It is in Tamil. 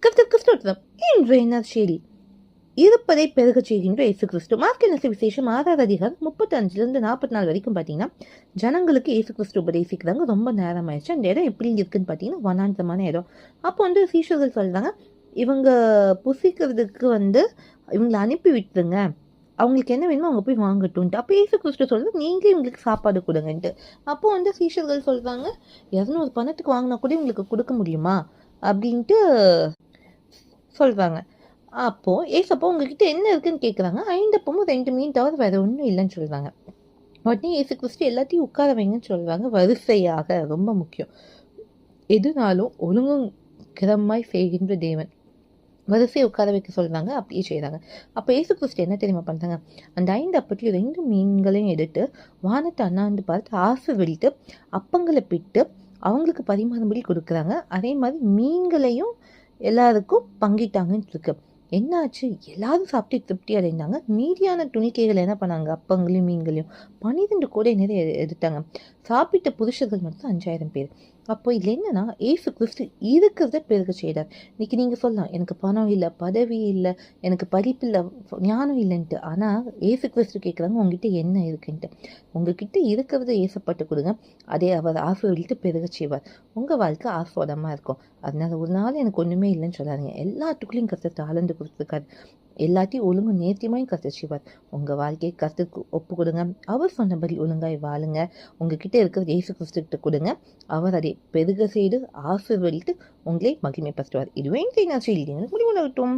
கிறிஸ்துவம் இன்றைய நற்செய்தி இருப்பதை பெருகச் செய்கின்ற இயேசு கிறிஸ்து. மார்க் என்ன விசேஷம் 6வது அதிகாரம் 35 44 வரைக்கும் பார்த்தீங்கன்னா ஜனங்களுக்கு இயேசு கிறிஸ்து உபதேசிக்கிறாங்க. ரொம்ப நேரம் ஆயிடுச்சு. அந்த இடம் எப்படி இருக்குன்னு பார்த்தீங்கன்னா வனாந்தமான இடம். அப்போ சீஷர்கள் சொல்றாங்க, இவங்க புசிக்கிறதுக்கு இவங்களை அனுப்பி விட்டுருங்க, அவங்களுக்கு என்ன வேணுமோ அவங்க போய் வாங்கட்டும்ட்டு. அப்போ இயேசு கிறிஸ்து சொல்றது, நீங்களே இவங்களுக்கு சாப்பாடு கொடுங்கன்ட்டு. அப்போ சீஷர்கள் சொல்றாங்க, 200 பணத்துக்கு வாங்கினா கூட இவங்களுக்கு கொடுக்க முடியுமா அப்படின்ட்டு சொல்றாங்க. அப்போ ஏசப்பா உங்ககிட்ட என்ன இருக்குன்னு கேட்குறாங்க. 5 அப்பமும் 2 மீன் தவிர வேற ஒன்றும் இல்லைன்னு சொல்றாங்க. உடனே இயேசு கிறிஸ்து எல்லாத்தையும் உட்கார வைங்கன்னு சொல்றாங்க. வரிசையாக, ரொம்ப முக்கியம். எதுனாலும் ஒழுங்கும் கிரமாய் செய்கின்ற தேவன். வரிசையை உட்கார வைக்க சொல்றாங்க, அப்படியே செய்கிறாங்க. அப்போ இயேசு கிறிஸ்து என்ன தெரியுமா பண்ணுறாங்க, அந்த 5 அப்பத்தையும் 2 மீன்களையும் எடுத்து வானத்தை அண்ணாந்து பார்த்து ஆசீர்வதித்து அப்பங்களை பிட்டு அவங்களுக்கு பரிமாறும்படி கொடுக்குறாங்க. அதே மாதிரி மீன்களையும் எல்லாருக்கும் பங்கிட்டாங்கன்னு இருக்கு. என்னாச்சு, எல்லாரும் சாப்பிட்டு திருப்தி அடைந்தாங்க. மீதியான துணிக்கைகள் என்ன பண்ணாங்க, அப்பங்களையும் மீன்களையும் 12 கூடை நிறைய எடுத்தாங்க. சாப்பிட்ட புருஷர்கள் மட்டும் 5000 பேர். அப்போ இதுல என்னன்னா, ஏசு கிறிஸ்து இருக்கிறத பெருக செய்தார். இன்னைக்கு நீங்க சொல்லலாம், எனக்கு பணம் இல்லை, பதவி இல்லை, எனக்கு படிப்பு இல்லை, ஞானம் இல்லைன்ட்டு. ஆனா ஏசு கிறிஸ்து கேட்குறாங்க, உங்ககிட்ட என்ன இருக்குன்ட்டு. உங்ககிட்ட இருக்கிறத ஏசப்பட்டு கொடுங்க, அதே அவர் ஆசீர்வதித்து பெருக செய்வார். உங்க வாழ்க்கை ஆஸ்வாதமா இருக்கும். அதனால ஒரு நாள் எனக்கு ஒண்ணுமே இல்லைன்னு சொல்லாதீங்க. எல்லாத்துக்குள்ளேயும் கர்த்தர் தாளந்து கொடுத்துருக்காரு. எல்லாத்தையும் ஒழுங்கு நேர்த்தியமாயும் கர்த்தர் செய்வார். உங்க வாழ்க்கையை கர்த்தருக்கு ஒப்பு கொடுங்க. அவர் சொன்னபடி ஒழுங்காய் வாழுங்க. உங்ககிட்ட இருக்கிறது இயேசு கிறிஸ்துக்கிட்ட கொடுங்க. அவர் அதை பெருக செய்து ஆசீர்வதித்து உங்களை மகிமைப்படுத்துவார். இதுவே செய்தி முடிவுறட்டும்.